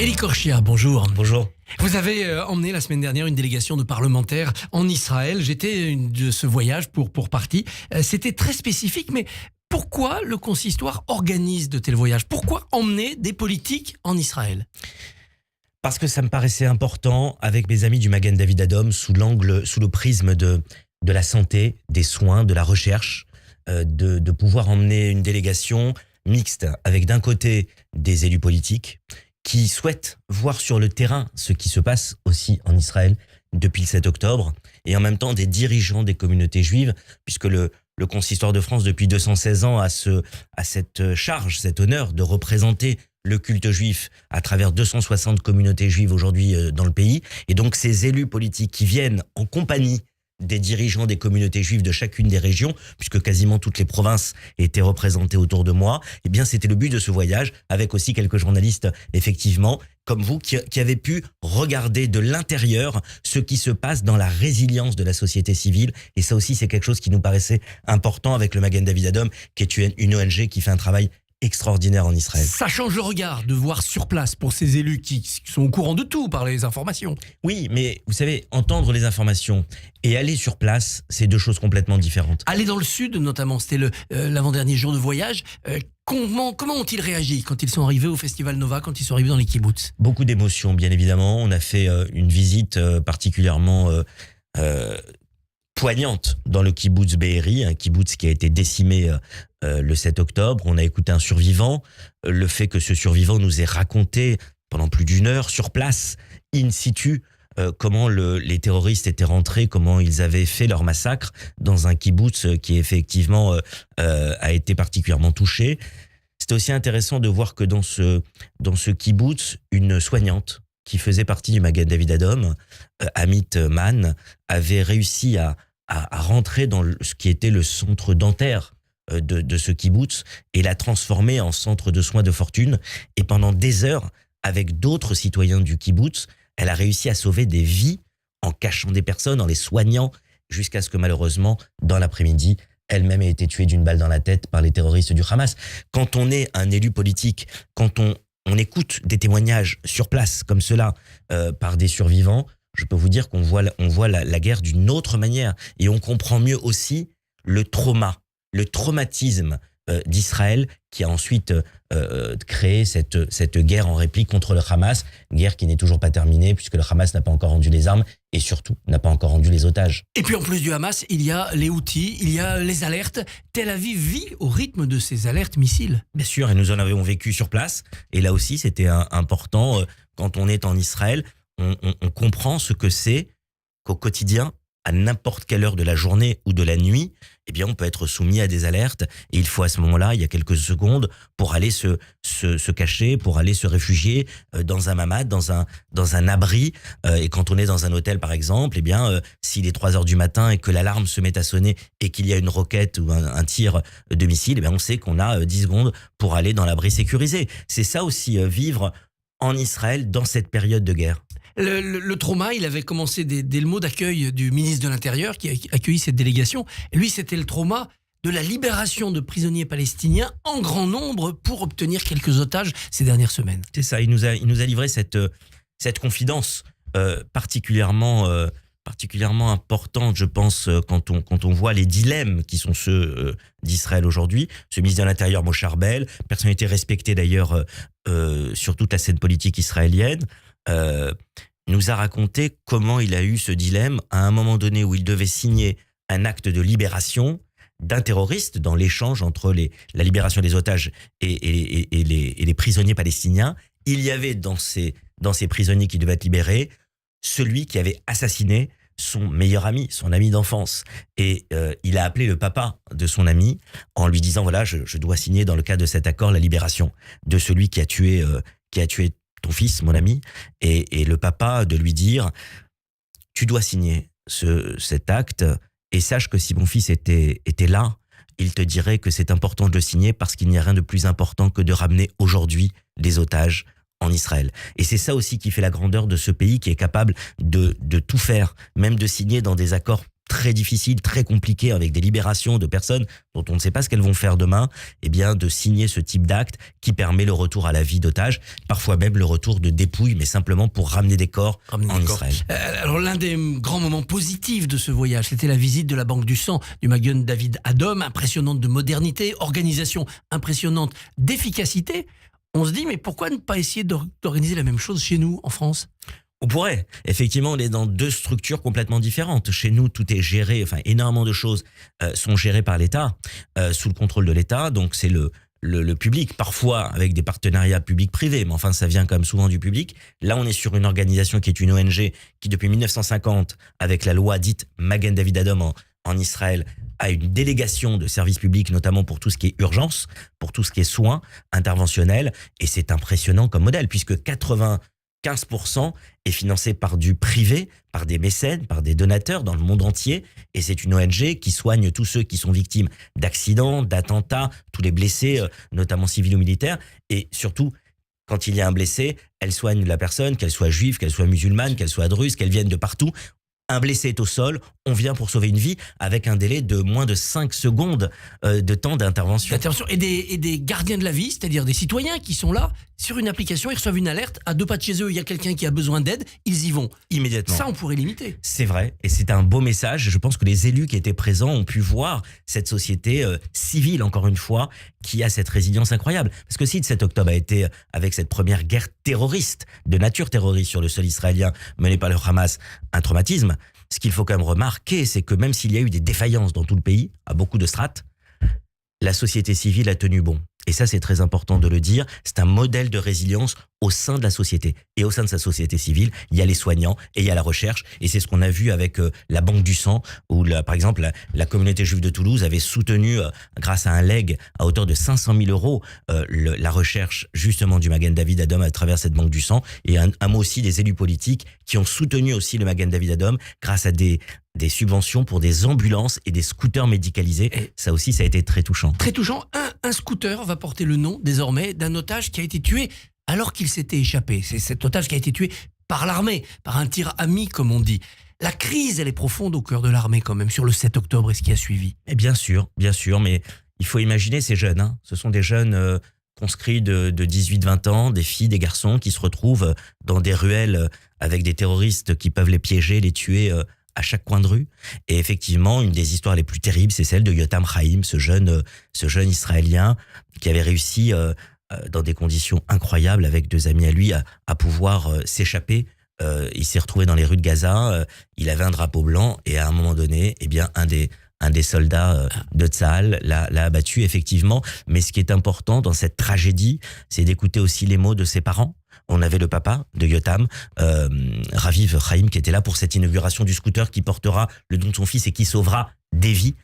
Eli Korchia, bonjour. Bonjour. Vous avez emmené la semaine dernière une délégation de parlementaires en Israël. J'étais de ce voyage pour partie. C'était très spécifique, mais pourquoi le consistoire organise de tels voyages? Pourquoi emmener des politiques en Israël? Parce que ça me paraissait important, avec mes amis du Magen David Adom, sous le prisme de la santé, des soins, de la recherche, de pouvoir emmener une délégation mixte avec d'un côté des élus politiques qui souhaitent voir sur le terrain ce qui se passe aussi en Israël depuis le 7 octobre, et en même temps des dirigeants des communautés juives, puisque le consistoire de France depuis 216 ans a cette charge, cet honneur de représenter le culte juif à travers 260 communautés juives aujourd'hui dans le pays. Et donc ces élus politiques qui viennent en compagnie des dirigeants des communautés juives de chacune des régions, puisque quasiment toutes les provinces étaient représentées autour de moi, eh bien c'était le but de ce voyage, avec aussi quelques journalistes, effectivement, comme vous, qui avaient pu regarder de l'intérieur ce qui se passe dans la résilience de la société civile. Et ça aussi, c'est quelque chose qui nous paraissait important avec le Magen David Adom, qui est une ONG qui fait un travail extraordinaire en Israël. Ça change le regard de voir sur place pour ces élus qui sont au courant de tout par les informations. Oui, mais vous savez, entendre les informations et aller sur place, c'est deux choses complètement différentes. Aller dans le sud, notamment, c'était l'avant-dernier jour de voyage. Comment ont-ils réagi quand ils sont arrivés au Festival Nova, quand ils sont arrivés dans les kibboutz? Beaucoup d'émotions, bien évidemment. On a fait une visite particulièrement poignante dans le kibboutz Be'eri, un kibboutz qui a été décimé le 7 octobre. On a écouté un survivant. Le fait que ce survivant nous ait raconté pendant plus d'une heure sur place, in situ, comment les terroristes étaient rentrés, comment ils avaient fait leur massacre dans un kibboutz qui effectivement a été particulièrement touché. C'était aussi intéressant de voir que dans ce kibboutz, une soignante qui faisait partie du Magen David Adom, Amit Mann, avait réussi à rentrer dans ce qui était le centre dentaire de ce kibboutz et l'a transformé en centre de soins de fortune. Et pendant des heures, avec d'autres citoyens du kibboutz, elle a réussi à sauver des vies en cachant des personnes, en les soignant, jusqu'à ce que malheureusement, dans l'après-midi, elle-même ait été tuée d'une balle dans la tête par les terroristes du Hamas. Quand on est un élu politique, quand on écoute des témoignages sur place comme cela par des survivants, je peux vous dire qu'on voit la guerre d'une autre manière, et on comprend mieux aussi le traumatisme d'Israël qui a ensuite créé cette guerre en réplique contre le Hamas, guerre qui n'est toujours pas terminée puisque le Hamas n'a pas encore rendu les armes et surtout n'a pas encore rendu les otages. Et puis en plus du Hamas, il y a les Houthis, il y a les alertes. Tel Aviv vit au rythme de ces alertes missiles. Bien sûr, et nous en avions vécu sur place, et là aussi c'était important, quand on est en Israël, on comprend ce que c'est qu'au quotidien, à n'importe quelle heure de la journée ou de la nuit, eh bien, on peut être soumis à des alertes, et il faut à ce moment-là, il y a quelques secondes, pour aller se cacher, pour aller se réfugier dans un mamad, dans un abri. Et quand on est dans un hôtel, par exemple, eh bien, s'il est 3 heures du matin et que l'alarme se met à sonner et qu'il y a une roquette ou un tir de missile, eh bien, on sait qu'on a 10 secondes pour aller dans l'abri sécurisé. C'est ça aussi, vivre en Israël dans cette période de guerre. Le trauma, il avait commencé dès le mot d'accueil du ministre de l'Intérieur qui a accueilli cette délégation. Lui, c'était le trauma de la libération de prisonniers palestiniens en grand nombre pour obtenir quelques otages ces dernières semaines. C'est ça, il nous a livré cette confidence particulièrement importante, je pense, quand on voit les dilemmes qui sont ceux d'Israël aujourd'hui. Ce ministre de l'Intérieur, Moshe Arbel, personnalité respectée d'ailleurs sur toute la scène politique israélienne, nous a raconté comment il a eu ce dilemme à un moment donné où il devait signer un acte de libération d'un terroriste dans l'échange entre la libération des otages et les prisonniers palestiniens. Il y avait dans ces prisonniers qui devaient être libérés celui qui avait assassiné son meilleur ami, son ami d'enfance. Et il a appelé le papa de son ami en lui disant, voilà, je dois signer dans le cadre de cet accord la libération de celui qui a tué ton fils, mon ami. Et le papa de lui dire, tu dois signer cet acte et sache que si mon fils était là, il te dirait que c'est important de le signer parce qu'il n'y a rien de plus important que de ramener aujourd'hui les otages en Israël. Et c'est ça aussi qui fait la grandeur de ce pays qui est capable de tout faire, même de signer dans des accords très difficile, très compliqué, avec des libérations de personnes dont on ne sait pas ce qu'elles vont faire demain, eh bien, de signer ce type d'acte qui permet le retour à la vie d'otage, parfois même le retour de dépouilles, mais simplement pour ramener des corps en Israël. Alors, l'un des grands moments positifs de ce voyage, c'était la visite de la Banque du Sang du Magen David Adom, impressionnante de modernité, organisation impressionnante d'efficacité. On se dit, mais pourquoi ne pas essayer d'organiser la même chose chez nous, en France ? On pourrait. Effectivement, on est dans deux structures complètement différentes. Chez nous, tout est géré, enfin, énormément de choses sont gérées par l'État, sous le contrôle de l'État. Donc, c'est le public, parfois avec des partenariats publics-privés, mais enfin, ça vient quand même souvent du public. Là, on est sur une organisation qui est une ONG qui, depuis 1950, avec la loi dite Magen David Adom en Israël, a une délégation de services publics, notamment pour tout ce qui est urgence, pour tout ce qui est soins interventionnels. Et c'est impressionnant comme modèle, puisque 15% est financé par du privé, par des mécènes, par des donateurs dans le monde entier. Et c'est une ONG qui soigne tous ceux qui sont victimes d'accidents, d'attentats, tous les blessés, notamment civils ou militaires. Et surtout, quand il y a un blessé, elle soigne la personne, qu'elle soit juive, qu'elle soit musulmane, qu'elle soit druze, qu'elle vienne de partout. Un blessé est au sol, on vient pour sauver une vie avec un délai de moins de 5 secondes de temps d'intervention. Et des gardiens de la vie, c'est-à-dire des citoyens qui sont là, sur une application, ils reçoivent une alerte, à 2 pas de chez eux, il y a quelqu'un qui a besoin d'aide, ils y vont. Immédiatement. Ça, on pourrait limiter. C'est vrai, et c'est un beau message. Je pense que les élus qui étaient présents ont pu voir cette société civile, encore une fois, qui a cette résilience incroyable. Parce que si le 7 octobre a été, avec cette première guerre terroriste, de nature terroriste sur le sol israélien, menée par le Hamas, un traumatisme, ce qu'il faut quand même remarquer, c'est que même s'il y a eu des défaillances dans tout le pays, à beaucoup de strates, la société civile a tenu bon. Et ça, c'est très important de le dire. C'est un modèle de résilience au sein de la société. Et au sein de sa société civile, il y a les soignants et il y a la recherche. Et c'est ce qu'on a vu avec la Banque du Sang, où, par exemple, la communauté juive de Toulouse avait soutenu, grâce à un legs à hauteur de 500 000 euros, la recherche justement du Magen David Adom à travers cette Banque du Sang. Et un mot aussi des élus politiques qui ont soutenu aussi le Magen David Adom grâce à des subventions pour des ambulances et des scooters médicalisés. Et ça aussi, ça a été très touchant. Très touchant. Un scooter va porter le nom, désormais, d'un otage qui a été tué alors qu'il s'était échappé. C'est cet otage qui a été tué par l'armée, par un tir ami, comme on dit. La crise, elle est profonde au cœur de l'armée, quand même, sur le 7 octobre et ce qui a suivi. Et bien sûr, mais il faut imaginer ces jeunes. Hein. Ce sont des jeunes conscrits de 18-20 ans, des filles, des garçons qui se retrouvent dans des ruelles avec des terroristes qui peuvent les piéger, les tuer à chaque coin de rue. Et effectivement, une des histoires les plus terribles, c'est celle de Yotam Chaim, ce jeune Israélien qui avait réussi dans des conditions incroyables avec 2 amis à lui à pouvoir s'échapper. Il s'est retrouvé dans les rues de Gaza, il avait un drapeau blanc et à un moment donné, eh bien, un des soldats de Tsahal l'a abattu, effectivement. Mais ce qui est important dans cette tragédie, c'est d'écouter aussi les mots de ses parents. On avait le papa de Yotam, Raviv Chaim, qui était là pour cette inauguration du scooter qui portera le nom de son fils et qui sauvera des vies.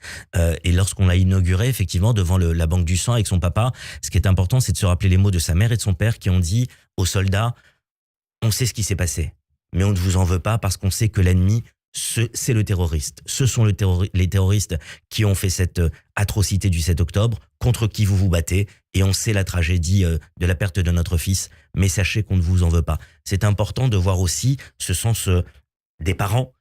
Et lorsqu'on l'a inauguré, effectivement, devant la Banque du Sang avec son papa, ce qui est important, c'est de se rappeler les mots de sa mère et de son père qui ont dit aux soldats « On sait ce qui s'est passé, mais on ne vous en veut pas parce qu'on sait que l'ennemi, c'est le terroriste. Ce sont les terroristes qui ont fait cette atrocité du 7 octobre, contre qui vous vous battez, et on sait la tragédie de la perte de notre fils, mais sachez qu'on ne vous en veut pas. » C'est important de voir aussi ce sens des parents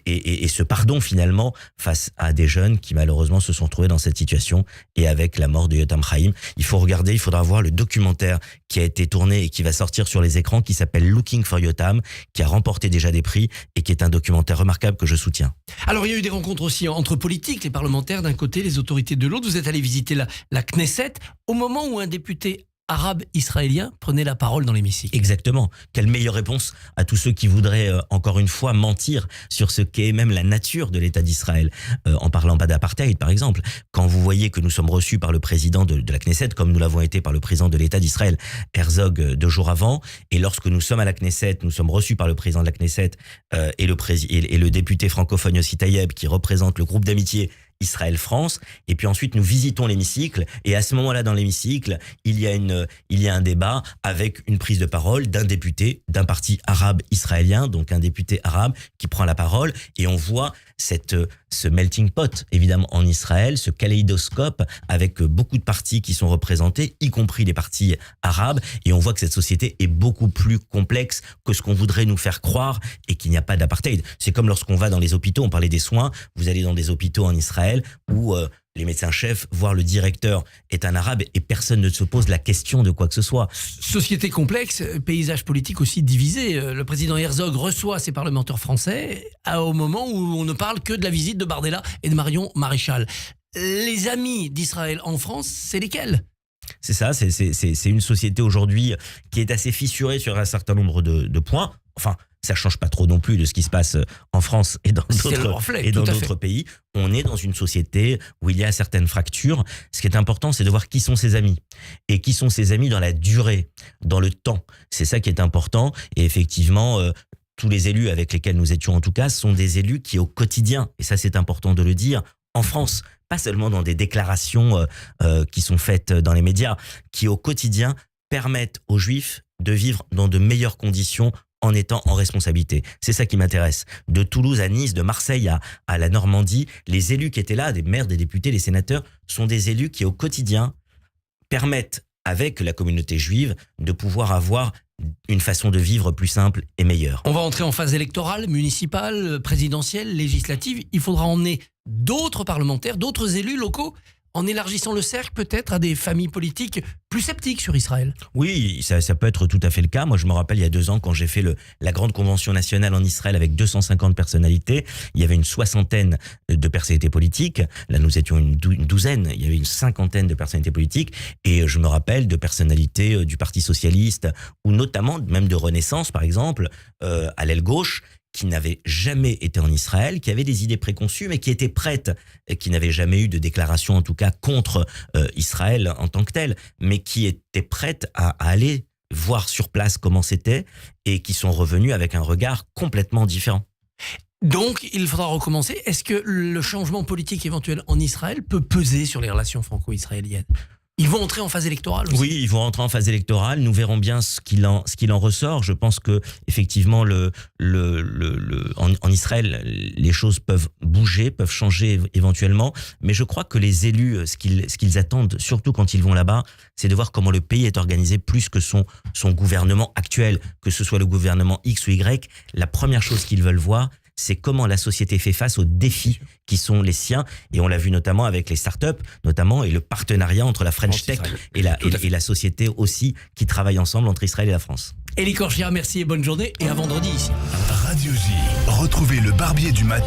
et ce pardon finalement face à des jeunes qui malheureusement se sont trouvés dans cette situation. Et avec la mort de Yotam Chaim, il faudra voir le documentaire qui a été tourné et qui va sortir sur les écrans, qui s'appelle Looking for Yotam, qui a remporté déjà des prix et qui est un documentaire remarquable que je soutiens. Alors il y a eu des rencontres aussi entre politiques, les parlementaires d'un côté, les autorités de l'autre. Vous êtes allé visiter la Knesset au moment où un député arabe israélien prenait la parole dans l'hémicycle. Exactement. Quelle meilleure réponse à tous ceux qui voudraient encore une fois mentir sur ce qu'est même la nature de l'État d'Israël, en parlant pas d'apartheid par exemple. Quand vous voyez que nous sommes reçus par le président de la Knesset, comme nous l'avons été par le président de l'État d'Israël, Herzog, 2 jours avant, et lorsque nous sommes à la Knesset, nous sommes reçus par le président de la Knesset et le député francophone Yossi Taïeb qui représente le groupe d'amitié Israël-France, et puis ensuite nous visitons l'hémicycle, et à ce moment-là dans l'hémicycle, il y a un débat avec une prise de parole d'un député d'un parti arabe israélien, donc un député arabe qui prend la parole, et on voit cette ce melting pot, évidemment, en Israël, ce kaléidoscope avec beaucoup de partis qui sont représentés, y compris les partis arabes. Et on voit que cette société est beaucoup plus complexe que ce qu'on voudrait nous faire croire et qu'il n'y a pas d'apartheid. C'est comme lorsqu'on va dans les hôpitaux, on parlait des soins, vous allez dans des hôpitaux en Israël où les médecins-chefs, voire le directeur est un arabe et personne ne se pose la question de quoi que ce soit. Société complexe, paysage politique aussi divisé. Le président Herzog reçoit ses parlementaires français au moment où on ne parle que de la visite de Bardella et de Marion Maréchal. Les amis d'Israël en France, c'est lesquels ? C'est ça, c'est une société aujourd'hui qui est assez fissurée sur un certain nombre de points. Enfin, ça change pas trop non plus de ce qui se passe en France et dans d'autres pays. On est dans une société où il y a certaines fractures. Ce qui est important, c'est de voir qui sont ses amis. Et qui sont ses amis dans la durée, dans le temps. C'est ça qui est important. Et effectivement, tous les élus avec lesquels nous étions en tout cas sont des élus qui au quotidien, et ça c'est important de le dire, en France, pas seulement dans des déclarations qui sont faites dans les médias, qui au quotidien permettent aux Juifs de vivre dans de meilleures conditions en étant en responsabilité. C'est ça qui m'intéresse. De Toulouse à Nice, de Marseille à la Normandie, les élus qui étaient là, des maires, des députés, les sénateurs, sont des élus qui au quotidien permettent avec la communauté juive de pouvoir avoir une façon de vivre plus simple et meilleure. On va entrer en phase électorale, municipale, présidentielle, législative. Il faudra emmener d'autres parlementaires, d'autres élus locaux, en élargissant le cercle peut-être à des familles politiques plus sceptiques sur Israël. Oui, ça peut être tout à fait le cas. Moi, je me rappelle il y a 2 ans quand j'ai fait la grande convention nationale en Israël avec 250 personnalités, il y avait une 60aine de personnalités politiques. Là, nous étions une douzaine, il y avait une 50aine de personnalités politiques. Et je me rappelle de personnalités du Parti socialiste ou notamment même de Renaissance, par exemple, à l'aile gauche, qui n'avaient jamais été en Israël, qui avaient des idées préconçues, mais qui étaient prêtes, et qui n'avaient jamais eu de déclaration, en tout cas, contre Israël en tant que tel, mais qui étaient prêtes à aller voir sur place comment c'était, et qui sont revenus avec un regard complètement différent. Donc, il faudra recommencer. Est-ce que le changement politique éventuel en Israël peut peser sur les relations franco-israéliennes ? Ils vont entrer en phase électorale aussi. Oui, ils vont entrer en phase électorale. Nous verrons bien ce qu'il en ressort. Je pense que effectivement, en Israël, les choses peuvent bouger, peuvent changer éventuellement. Mais je crois que les élus, ce qu'ils attendent, surtout quand ils vont là-bas, c'est de voir comment le pays est organisé plus que son gouvernement actuel, que ce soit le gouvernement X ou Y. La première chose qu'ils veulent voir, c'est comment la société fait face aux défis qui sont les siens. Et on l'a vu notamment avec les startups, notamment, et le partenariat entre la French Tech et la société aussi qui travaille ensemble entre Israël et la France. Élie Korchia, merci et bonne journée. Et à vendredi ici. Radio J. Retrouvez le Barbier du matin.